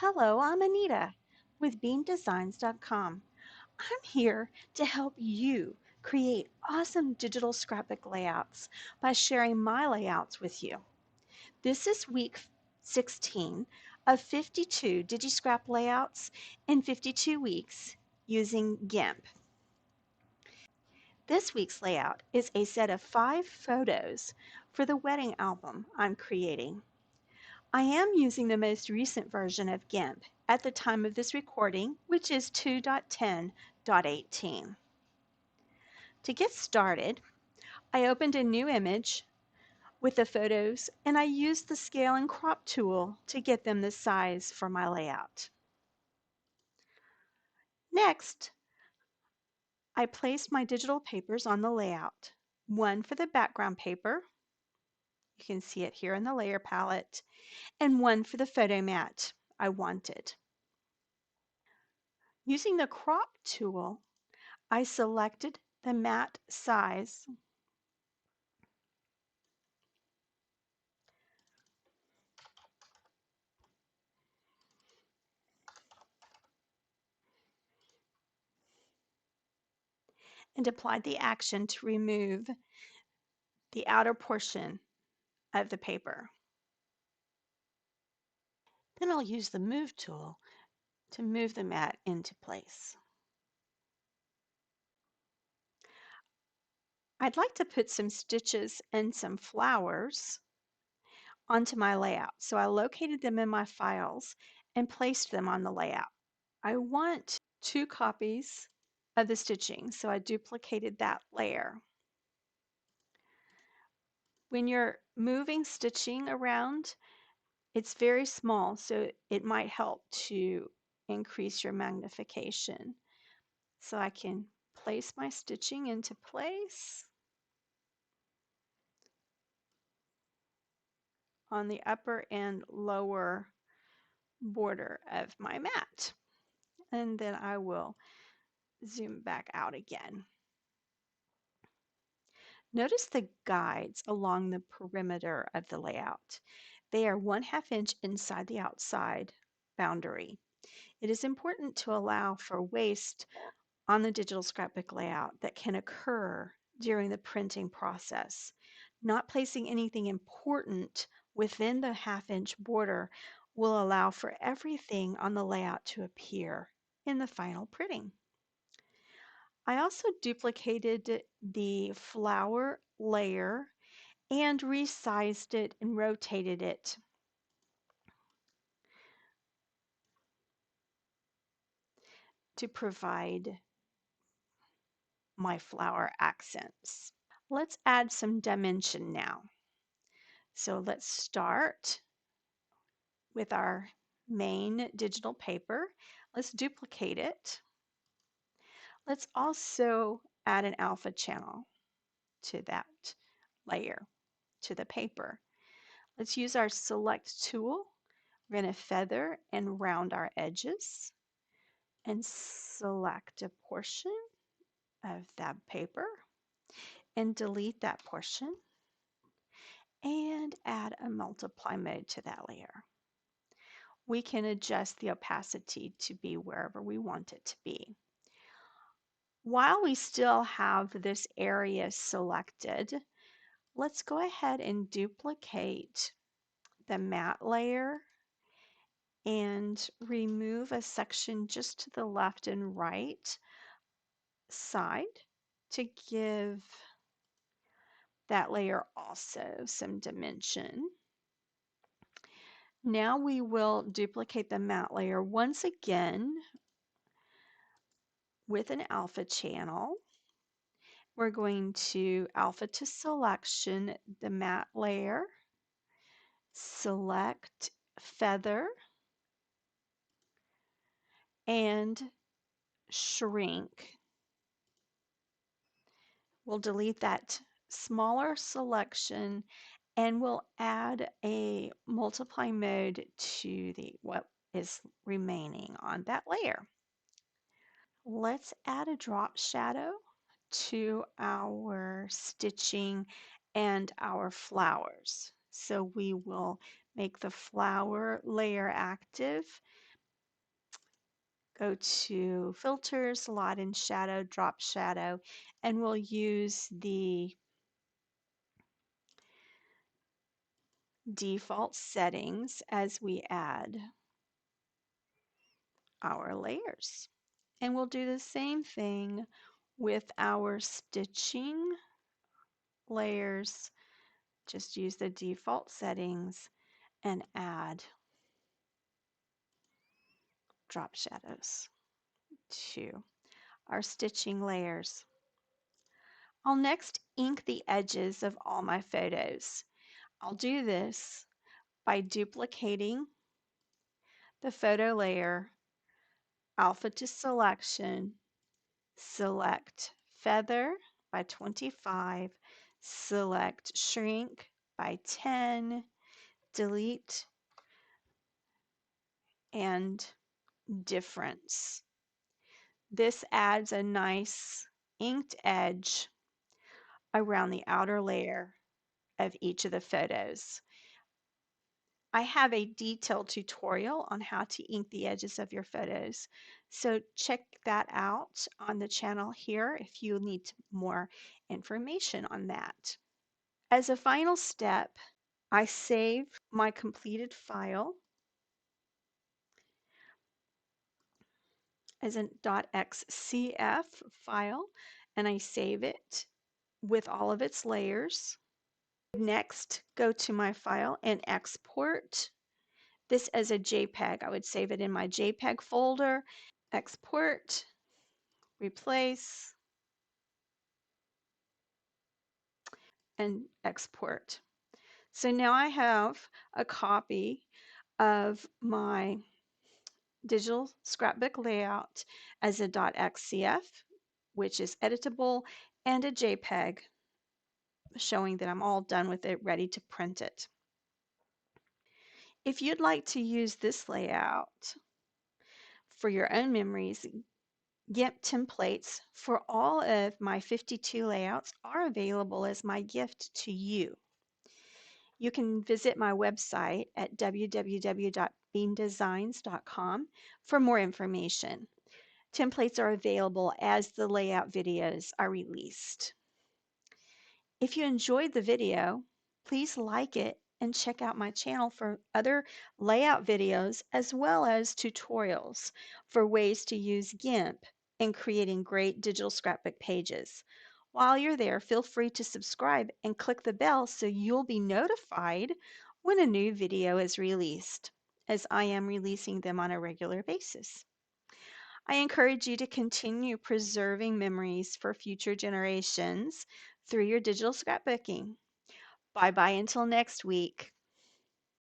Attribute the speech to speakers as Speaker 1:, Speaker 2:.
Speaker 1: Hello, I'm Anita with beamdesigns.com. I'm here to help you create awesome digital scrapbook layouts by sharing my layouts with you. This is week 16 of 52 DigiScrap layouts in 52 weeks using GIMP. This week's layout is a set of 5 photos for the wedding album I'm creating. I am using the most recent version of GIMP at the time of this recording, which is 2.10.18. To get started, I opened a new image with the photos and I used the scale and crop tool to get them the size for my layout. Next, I placed my digital papers on the layout. One for the background paper, you can see it here in the layer palette, and one for the photo mat I wanted. Using the crop tool, I selected the mat size and applied the action to remove the outer portion of the paper. Then I'll use the Move tool to move the mat into place. I'd like to put some stitches and some flowers onto my layout, so I located them in my files and placed them on the layout. I want 2 copies of the stitching, so I duplicated that layer. When you're moving stitching around, it's very small, so it might help to increase your magnification. So I can place my stitching into place on the upper and lower border of my mat. And then I will zoom back out again. Notice the guides along the perimeter of the layout. They are 1/2 inch inside the outside boundary. It is important to allow for waste on the digital scrapbook layout that can occur during the printing process. Not placing anything important within the 1/2 inch border will allow for everything on the layout to appear in the final printing. I also duplicated the flower layer and resized it and rotated it to provide my flower accents. Let's add some dimension now. So let's start with our main digital paper. Let's duplicate it. Let's also add an alpha channel to that layer, to the paper. Let's use our select tool. We're going to feather and round our edges and select a portion of that paper and delete that portion and add a multiply mode to that layer. We can adjust the opacity to be wherever we want it to be. While we still have this area selected, let's go ahead and duplicate the mat layer and remove a section just to the left and right side to give that layer also some dimension. Now we will duplicate the mat layer once again with an alpha channel. We're going to alpha to selection the mat layer, select feather, and shrink. We'll delete that smaller selection and we'll add a multiply mode to what is remaining on that layer. Let's add a drop shadow to our stitching and our flowers. So we will make the flower layer active go to filters, light and shadow, drop shadow, and we'll use the default settings as we add our layers. And we'll do the same thing with our stitching layers. Just use the default settings and add drop shadows to our stitching layers. I'll next ink the edges of all my photos. I'll do this by duplicating the photo layer, alpha to selection, select feather by 25, select shrink by 10, delete, and difference. This adds a nice inked edge around the outer layer of each of the photos. I have a detailed tutorial on how to ink the edges of your photos, so check that out on the channel here if you need more information on that. As a final step, I save my completed file as a .xcf file, and I save it with all of its layers. Next, go to my file and export this as a JPEG. I would save it in my JPEG folder, export, replace, and export. So now I have a copy of my digital scrapbook layout as a .xcf, which is editable, and a JPEG showing that I'm all done with it, ready to print it. If you'd like to use this layout for your own memories, GIMP templates for all of my 52 layouts are available as my gift to you. You can visit my website at www.beandesigns.com for more information. Templates are available as the layout videos are released. If you enjoyed the video, please like it and check out my channel for other layout videos as well as tutorials for ways to use GIMP in creating great digital scrapbook pages. While you're there, feel free to subscribe and click the bell so you'll be notified when a new video is released, as I am releasing them on a regular basis. I encourage you to continue preserving memories for future generations through your digital scrapbooking. Bye bye until next week.